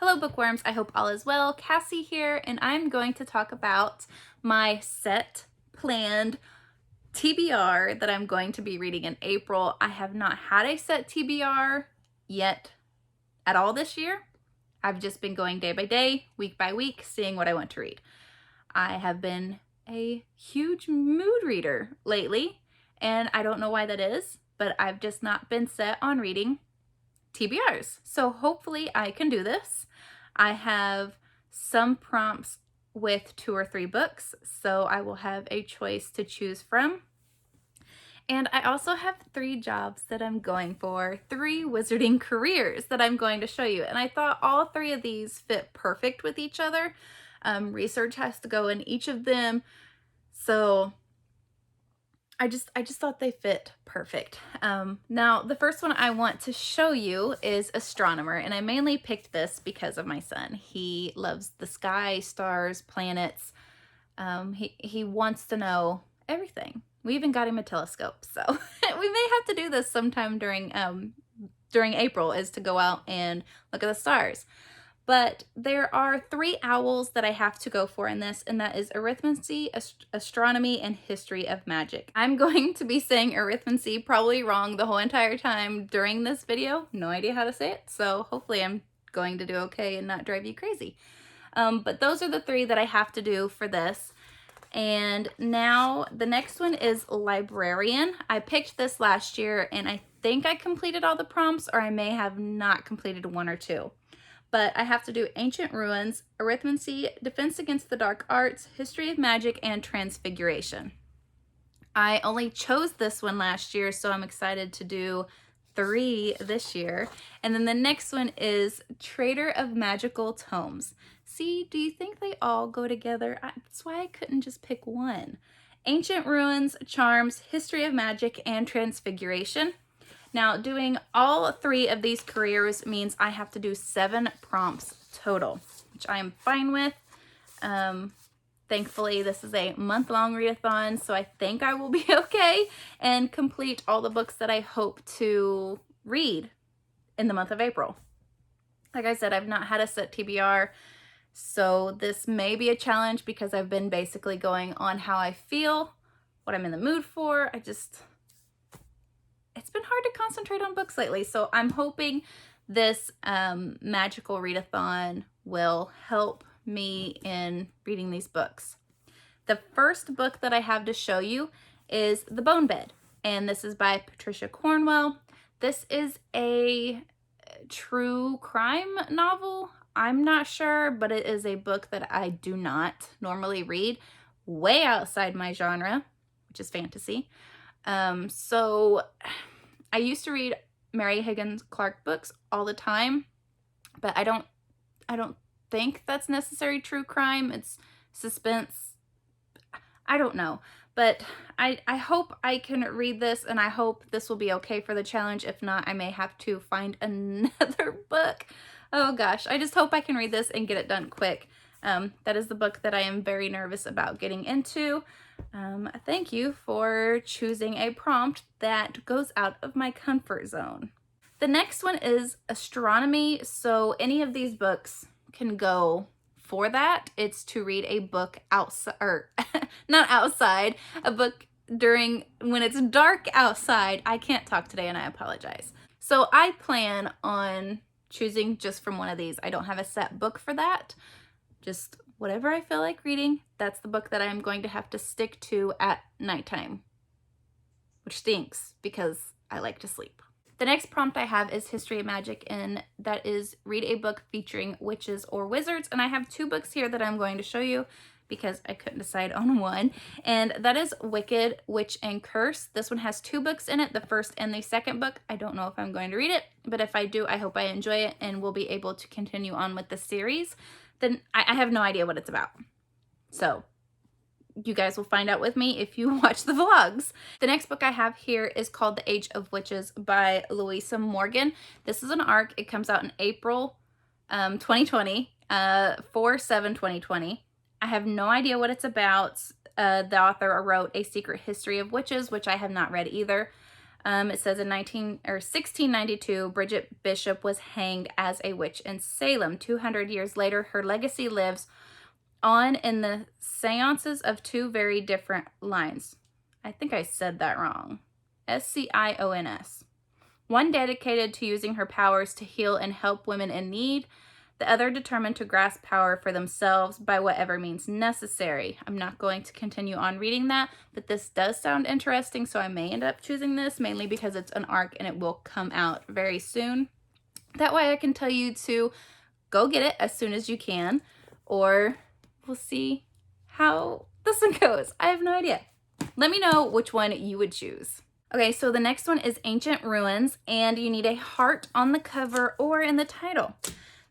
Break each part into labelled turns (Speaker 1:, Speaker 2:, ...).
Speaker 1: Hello bookworms, I hope all is well. Cassie here, and I'm going to talk about my set planned TBR that I'm going to be reading in April. I have not had a set TBR yet at all this year. I've just been going day by day, week by week, seeing what I want to read. I have been a huge mood reader lately, and I don't know why that is, but I've just not been set on reading TBRs. So hopefully I can do this. I have some prompts with 2 or 3 books, so I will have a choice to choose from. And I also have 3 jobs that I'm going for, 3 wizarding careers that I'm going to show you. And I thought all 3 of these fit perfect with each other. Research has to go in each of them. So I just thought they fit perfect. Now, the first one I want to show you is astronomer, and I mainly picked this because of my son. He loves the sky, stars, planets. He wants to know everything. We even got him a telescope, so we may have to do this sometime during April, is to go out and look at the stars. But there are 3 owls that I have to go for in this, and that is arithmancy, astronomy, and history of magic. I'm going to be saying arithmancy probably wrong the whole entire time during this video. No idea how to say it, so hopefully I'm going to do okay and not drive you crazy. But those are the 3 that I have to do for this. And now the next one is librarian. I picked this last year, and I think I completed all the prompts, or I may have not completed 1 or 2. But I have to do ancient ruins, arithmancy, defense against the dark arts, history of magic, and transfiguration. I only chose this one last year, so I'm excited to do 3 this year. And then the next one is trader of magical tomes. See, do you think they all go together? That's why I couldn't just pick one. Ancient ruins, charms, history of magic, and transfiguration. Now, doing all 3 of these careers means I have to do 7 prompts total, which I am fine with. Thankfully, this is a month-long readathon, so I think I will be okay and complete all the books that I hope to read in the month of April. Like I said, I've not had a set TBR, so this may be a challenge because I've been basically going on how I feel, what I'm in the mood for. It's been hard to concentrate on books lately, so I'm hoping this magical readathon will help me in reading these books. The first book that I have to show you is The Bone Bed, and this is by Patricia Cornwell. This is a true crime novel. I'm not sure, but it is a book that I do not normally read, way outside my genre, which is fantasy. So I used to read Mary Higgins Clark books all the time, but I don't think that's necessary true crime. It's suspense. I don't know, but I hope I can read this, and I hope this will be okay for the challenge. If not, I may have to find another book. Oh gosh, I just hope I can read this and get it done quick. That is the book that I am very nervous about getting into. Thank you for choosing a prompt that goes out of my comfort zone. The next one is astronomy, so any of these books can go for that. It's to read a book outside, or not outside, a book when it's dark outside. I can't talk today and I apologize. So I plan on choosing just from one of these. I don't have a set book for that. Just whatever I feel like reading, that's the book that I'm going to have to stick to at nighttime, which stinks because I like to sleep. The next prompt I have is history of magic, and that is read a book featuring witches or wizards. And I have 2 books here that I'm going to show you because I couldn't decide on one. And that is Wicked, Witch, and Curse. This one has 2 books in it, the first and the second book. I don't know if I'm going to read it, but if I do, I hope I enjoy it and will be able to continue on with the series. Then I have no idea what it's about. So you guys will find out with me if you watch the vlogs. The next book I have here is called The Age of Witches by Louisa Morgan. This is an ARC. It comes out in April 2020, 4/7/2020. I have no idea what it's about. The author wrote A Secret History of Witches, which I have not read either. It says in 1692, Bridget Bishop was hanged as a witch in Salem. 200 years later, her legacy lives on in the seances of two very different lines. I think I said that wrong. Scions. One dedicated to using her powers to heal and help women in need, the other determined to grasp power for themselves by whatever means necessary. I'm not going to continue on reading that, but this does sound interesting, so I may end up choosing this, mainly because it's an ARC and it will come out very soon. That way I can tell you to go get it as soon as you can, or we'll see how this one goes. I have no idea. Let me know which one you would choose. Okay, so the next one is Ancient Ruins, and you need a heart on the cover or in the title.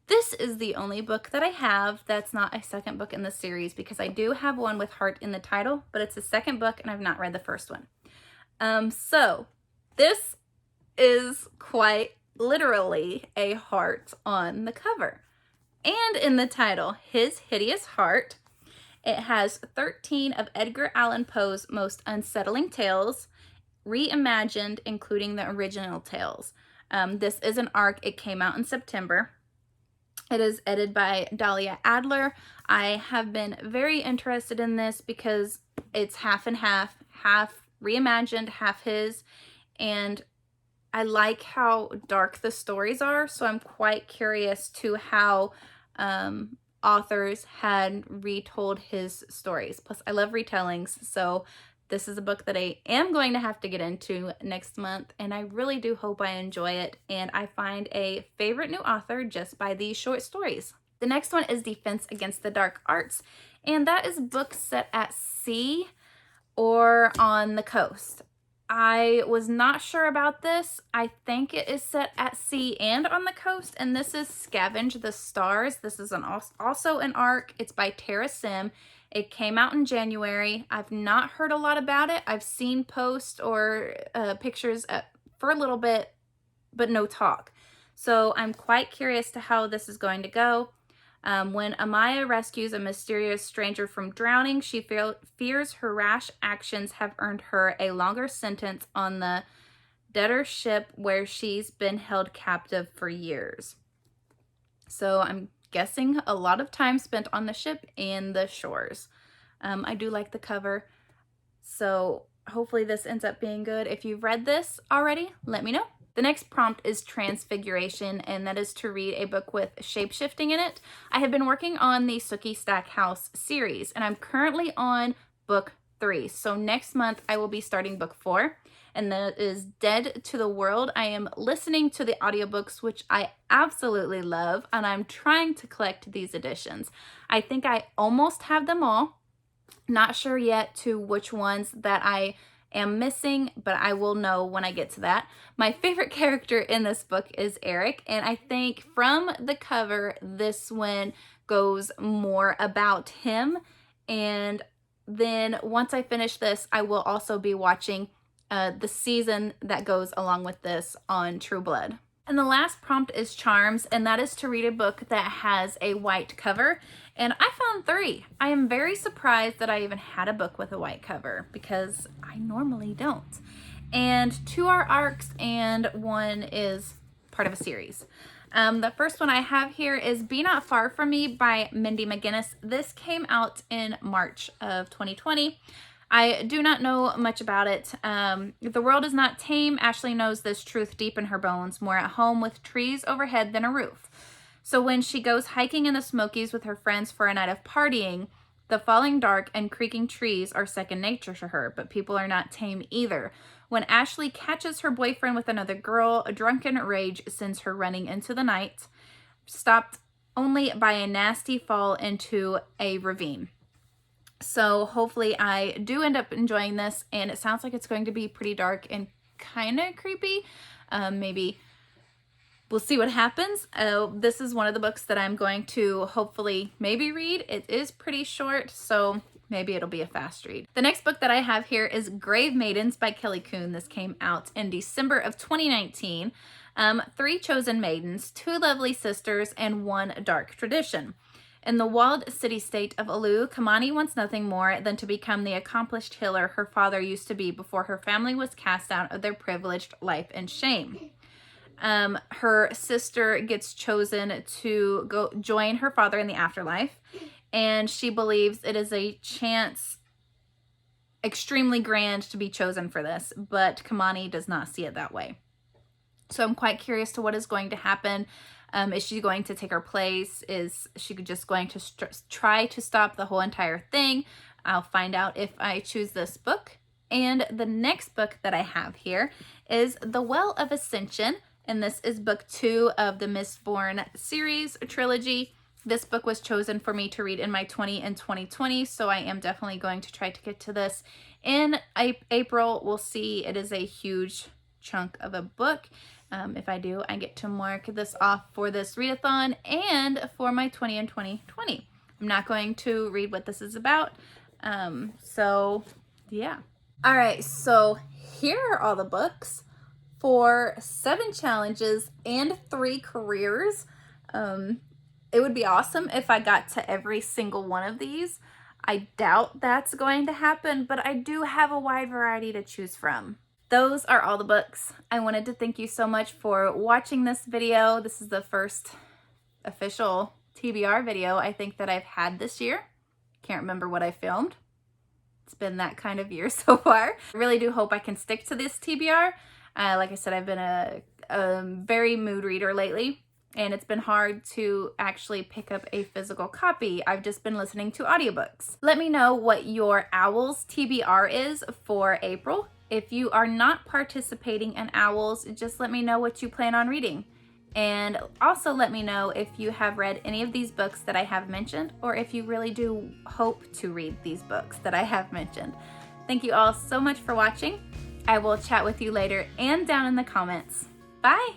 Speaker 1: This is the only book that I have that's not a second book in the series, because I do have one with heart in the title, but it's a second book and I've not read the first one. So this is quite literally a heart on the cover. And in the title, His Hideous Heart. It has 13 of Edgar Allan Poe's most unsettling tales, reimagined, including the original tales. This is an ARC. It came out in September. It is edited by Dahlia Adler. I have been very interested in this because it's half and half reimagined, half his, and I like how dark the stories are, so I'm quite curious to how authors had retold his stories. Plus, I love retellings, so this is a book that I am going to have to get into next month, and I really do hope I enjoy it, and I find a favorite new author just by these short stories. The next one is Defense Against the Dark Arts, and that is books set at sea or on the coast. I was not sure about this. I think it is set at sea and on the coast, and this is Scavenge the Stars. This is also an ARC. It's by Tara Sim. It came out in January. I've not heard a lot about it. I've seen posts or pictures for a little bit, but no talk. So I'm quite curious to how this is going to go. When Amaya rescues a mysterious stranger from drowning, she fears her rash actions have earned her a longer sentence on the debtor's ship where she's been held captive for years. So I'm guessing a lot of time spent on the ship and the shores. I do like the cover, so hopefully this ends up being good. If you've read this already, let me know. The next prompt is Transfiguration, and that is to read a book with shapeshifting in it. I have been working on the Sookie Stackhouse series, and I'm currently on book 3. So next month I will be starting book 4, and that is Dead to the World. I am listening to the audiobooks, which I absolutely love, and I'm trying to collect these editions. I think I almost have them all. Not sure yet to which ones that I am missing, but I will know when I get to that. My favorite character in this book is Eric, and I think from the cover, this one goes more about him. And then once I finish this, I will also be watching the season that goes along with this on True Blood. And the last prompt is Charms, and that is to read a book that has a white cover. And I found 3. I am very surprised that I even had a book with a white cover because I normally don't. And 2 are ARCs and 1 is part of a series. The first one I have here is Be Not Far From Me by Mindy McGinnis. This came out in March of 2020. I do not know much about it. The world is not tame. Ashley knows this truth deep in her bones, more at home with trees overhead than a roof. So when she goes hiking in the Smokies with her friends for a night of partying, the falling dark and creaking trees are second nature to her, but people are not tame either. When Ashley catches her boyfriend with another girl, a drunken rage sends her running into the night, stopped only by a nasty fall into a ravine. So hopefully I do end up enjoying this, and it sounds like it's going to be pretty dark and kind of creepy. Maybe we'll see what happens. This is one of the books that I'm going to hopefully maybe read. It is pretty short, so maybe it'll be a fast read. The next book that I have here is Grave Maidens by Kelly Kuhn. This came out in December of 2019. 3 chosen maidens, 2 lovely sisters, and 1 dark tradition. In the walled city-state of Alu, Kamani wants nothing more than to become the accomplished healer her father used to be before her family was cast out of their privileged life in shame. Her sister gets chosen to go join her father in the afterlife, and she believes it is a chance extremely grand to be chosen for this, but Kamani does not see it that way. So I'm quite curious to what is going to happen. Is she going to take her place? Is she just going to try to stop the whole entire thing? I'll find out if I choose this book. And the next book that I have here is The Well of Ascension, and this is book 2 of the Mistborn series trilogy. This book was chosen for me to read in my 20 and 2020, so I am definitely going to try to get to this in April. We'll see. It is a huge chunk of a book. If I do, I get to mark this off for this readathon and for my 20 and 2020. I'm not going to read what this is about. So yeah. All right, so here are all the books for 7 challenges and 3 careers. It would be awesome if I got to every single one of these. I doubt that's going to happen, but I do have a wide variety to choose from. Those are all the books. I wanted to thank you so much for watching this video. This is the first official TBR video I think that I've had this year. Can't remember what I filmed. It's been that kind of year so far. I really do hope I can stick to this TBR. Like I said, I've been a very mood reader lately, and it's been hard to actually pick up a physical copy. I've just been listening to audiobooks. Let me know what your Owls TBR is for April. If you are not participating in Owls, just let me know what you plan on reading. And also let me know if you have read any of these books that I have mentioned, or if you really do hope to read these books that I have mentioned. Thank you all so much for watching. I will chat with you later and down in the comments. Bye!